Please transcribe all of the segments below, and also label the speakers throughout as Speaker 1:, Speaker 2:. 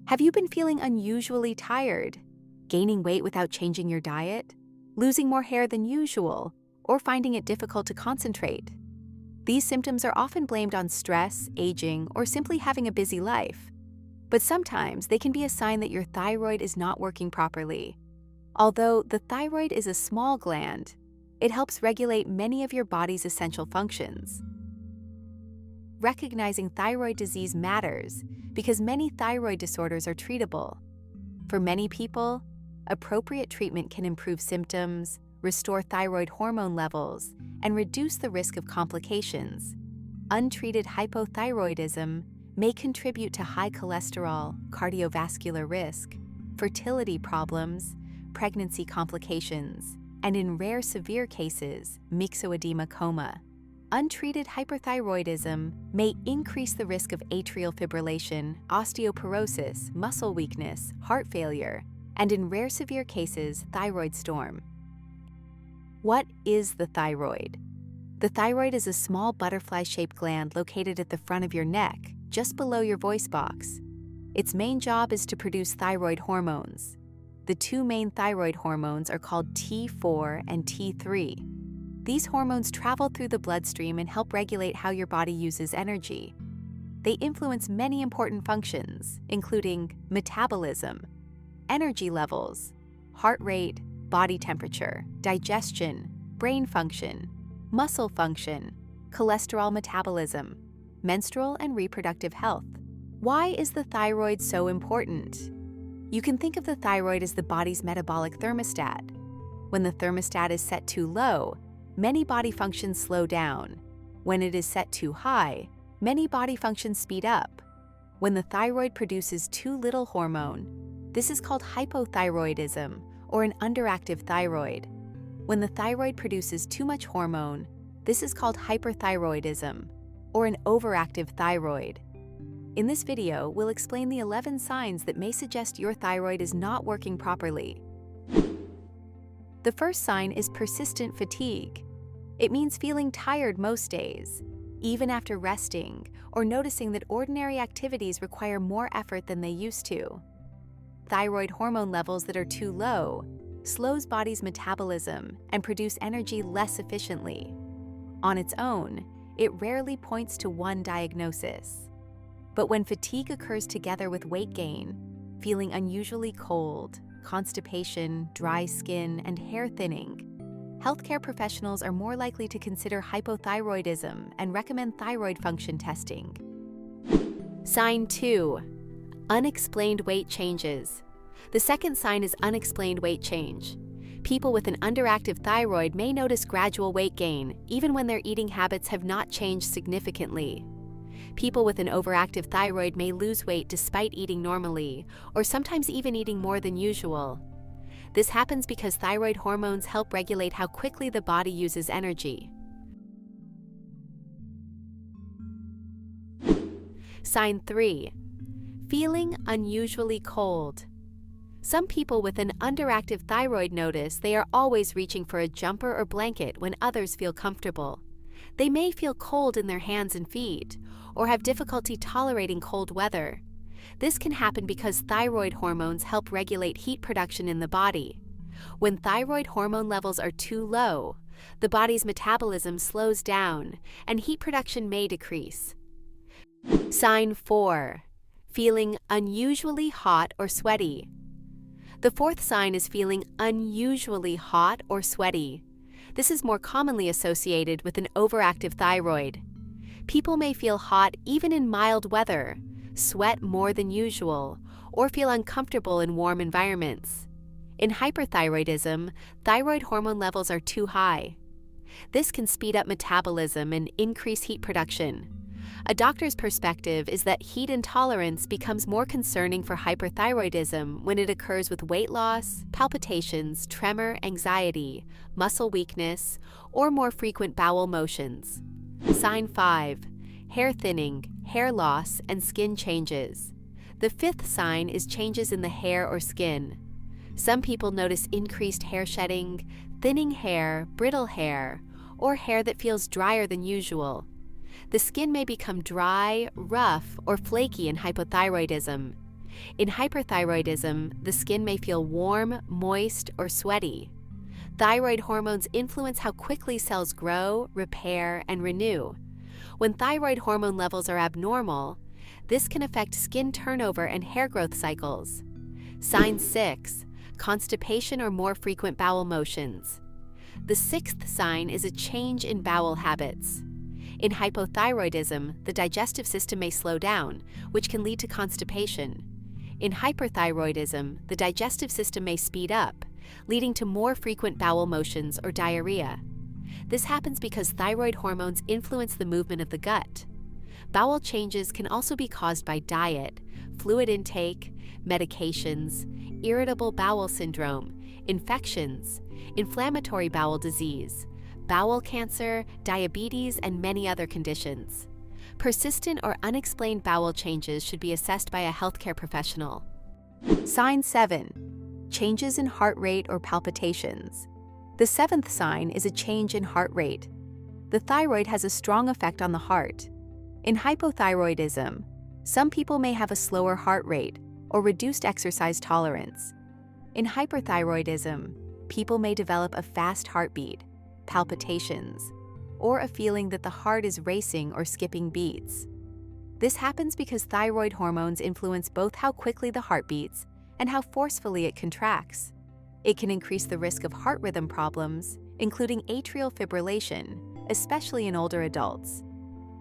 Speaker 1: Have you been feeling unusually tired? Gaining weight without changing your diet? Losing more hair than usual? Or finding it difficult to concentrate? These symptoms are often blamed on stress, aging, or simply having a busy life. But sometimes they can be a sign that your thyroid is not working properly. Although the thyroid is a small gland, it helps regulate many of your body's essential functions. Recognizing thyroid disease matters because many thyroid disorders are treatable. For many people, appropriate treatment can improve symptoms, restore thyroid hormone levels, and reduce the risk of complications. Untreated hypothyroidism may contribute to high cholesterol, cardiovascular risk, fertility problems, pregnancy complications, and in rare severe cases, myxoedema coma. Untreated hyperthyroidism may increase the risk of atrial fibrillation, osteoporosis, muscle weakness, heart failure, and in rare severe cases, thyroid storm. What is the thyroid? The thyroid is a small butterfly-shaped gland located at the front of your neck, just below your voice box. Its main job is to produce thyroid hormones. The two main thyroid hormones are called T4 and T3. These hormones travel through the bloodstream and help regulate how your body uses energy. They influence many important functions, including metabolism, energy levels, heart rate, body temperature, digestion, brain function, muscle function, cholesterol metabolism, menstrual and reproductive health. Why is the thyroid so important? You can think of the thyroid as the body's metabolic thermostat. When the thermostat is set too low, many body functions slow down. When it is set too high, many body functions speed up. When the thyroid produces too little hormone, this is called hypothyroidism, or an underactive thyroid. When the thyroid produces too much hormone, this is called hyperthyroidism, or an overactive thyroid. In this video, we'll explain the 11 signs that may suggest your thyroid is not working properly. The first sign is persistent fatigue. It means feeling tired most days, even after resting, or noticing that ordinary activities require more effort than they used to. Thyroid hormone levels that are too low slows body's metabolism and produce energy less efficiently. On its own, it rarely points to one diagnosis. But when fatigue occurs together with weight gain, feeling unusually cold, constipation, dry skin, and hair thinning, healthcare professionals are more likely to consider hypothyroidism and recommend thyroid function testing. Sign 2. Unexplained weight changes. The second sign is unexplained weight change. People with an underactive thyroid may notice gradual weight gain, even when their eating habits have not changed significantly. People with an overactive thyroid may lose weight despite eating normally, or sometimes even eating more than usual. This happens because thyroid hormones help regulate how quickly the body uses energy. Sign 3. Feeling unusually cold. Some people with an underactive thyroid notice they are always reaching for a jumper or blanket when others feel comfortable. They may feel cold in their hands and feet, or have difficulty tolerating cold weather. This can happen because thyroid hormones help regulate heat production in the body. When thyroid hormone levels are too low, the body's metabolism slows down and heat production may decrease. Sign 4. Feeling unusually hot or sweaty. The fourth sign is feeling unusually hot or sweaty. This is more commonly associated with an overactive thyroid. People may feel hot even in mild weather, sweat more than usual, or feel uncomfortable in warm environments. In hyperthyroidism, thyroid hormone levels are too high. This can speed up metabolism and increase heat production. A doctor's perspective is that heat intolerance becomes more concerning for hyperthyroidism when it occurs with weight loss, palpitations, tremor, anxiety, muscle weakness, or more frequent bowel motions. Sign 5. Hair thinning, hair loss, and skin changes. The fifth sign is changes in the hair or skin. Some people notice increased hair shedding, thinning hair, brittle hair, or hair that feels drier than usual. The skin may become dry, rough, or flaky in hypothyroidism. In hyperthyroidism, the skin may feel warm, moist, or sweaty. Thyroid hormones influence how quickly cells grow, repair, and renew. When thyroid hormone levels are abnormal, this can affect skin turnover and hair growth cycles. Sign 6. Constipation or more frequent bowel motions. The sixth sign is a change in bowel habits. In hypothyroidism, the digestive system may slow down, which can lead to constipation. In hyperthyroidism, the digestive system may speed up, leading to more frequent bowel motions or diarrhea. This happens because thyroid hormones influence the movement of the gut. Bowel changes can also be caused by diet, fluid intake, medications, irritable bowel syndrome, infections, inflammatory bowel disease, bowel cancer, diabetes, and many other conditions. Persistent or unexplained bowel changes should be assessed by a healthcare professional. Sign 7. Changes in heart rate or palpitations. The seventh sign is a change in heart rate. The thyroid has a strong effect on the heart. In hypothyroidism, some people may have a slower heart rate or reduced exercise tolerance. In hyperthyroidism, people may develop a fast heartbeat, palpitations, or a feeling that the heart is racing or skipping beats. This happens because thyroid hormones influence both how quickly the heart beats and how forcefully it contracts. It can increase the risk of heart rhythm problems, including atrial fibrillation, especially in older adults.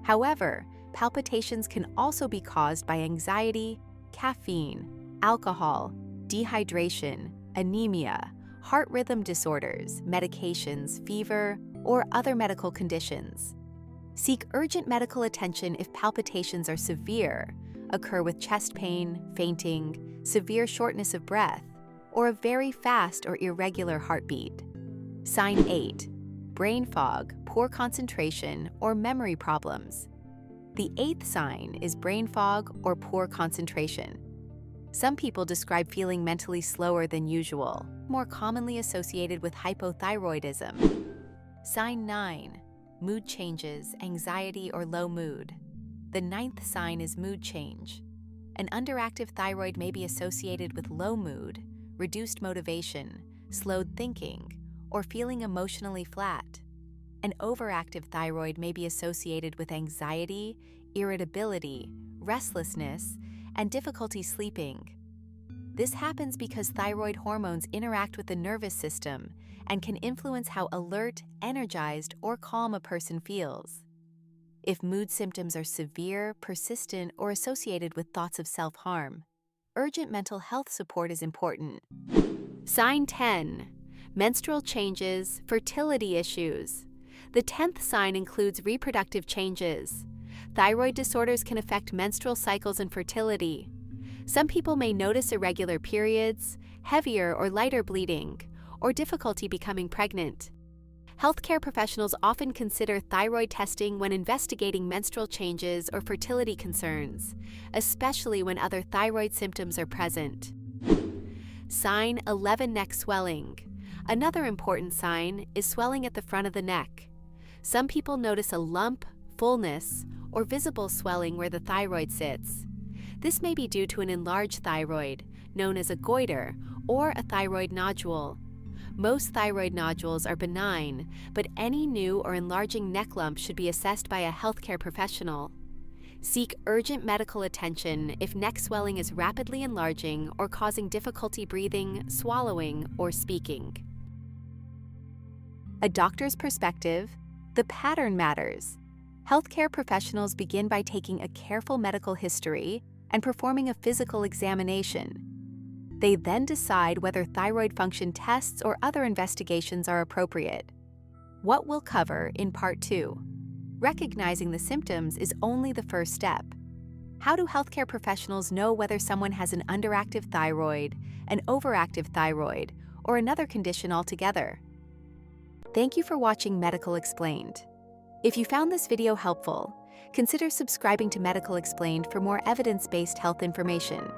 Speaker 1: However, palpitations can also be caused by anxiety, caffeine, alcohol, dehydration, anemia, heart rhythm disorders, medications, fever, or other medical conditions. Seek urgent medical attention if palpitations are severe, occur with chest pain, fainting, severe shortness of breath, or a very fast or irregular heartbeat. Sign 8. Brain fog, poor concentration, or memory problems. The eighth sign is brain fog or poor concentration. Some people describe feeling mentally slower than usual, more commonly associated with hypothyroidism. Sign 9. Mood changes, anxiety, or low mood. The ninth sign is mood change. An underactive thyroid may be associated with low mood, reduced motivation, slowed thinking, or feeling emotionally flat. An overactive thyroid may be associated with anxiety, irritability, restlessness, and difficulty sleeping. This happens because thyroid hormones interact with the nervous system and can influence how alert, energized, or calm a person feels. If mood symptoms are severe, persistent, or associated with thoughts of self-harm, urgent mental health support is important. Sign 10. Menstrual changes, fertility issues. The 10th sign includes reproductive changes. Thyroid disorders can affect menstrual cycles and fertility. Some people may notice irregular periods, heavier or lighter bleeding, or difficulty becoming pregnant. Healthcare professionals often consider thyroid testing when investigating menstrual changes or fertility concerns, especially when other thyroid symptoms are present. Sign 11. Neck swelling. Another important sign is swelling at the front of the neck. Some people notice a lump, fullness, or visible swelling where the thyroid sits. This may be due to an enlarged thyroid, known as a goiter, or a thyroid nodule. Most thyroid nodules are benign, but any new or enlarging neck lump should be assessed by a healthcare professional. Seek urgent medical attention if neck swelling is rapidly enlarging or causing difficulty breathing, swallowing, or speaking. A doctor's perspective, the pattern matters. Healthcare professionals begin by taking a careful medical history and performing a physical examination. They then decide whether thyroid function tests or other investigations are appropriate. What we'll cover in Part 2. Recognizing the symptoms is only the first step. How do healthcare professionals know whether someone has an underactive thyroid, an overactive thyroid, or another condition altogether? Thank you for watching Medical Explained. If you found this video helpful, consider subscribing to Medical Explained for more evidence-based health information.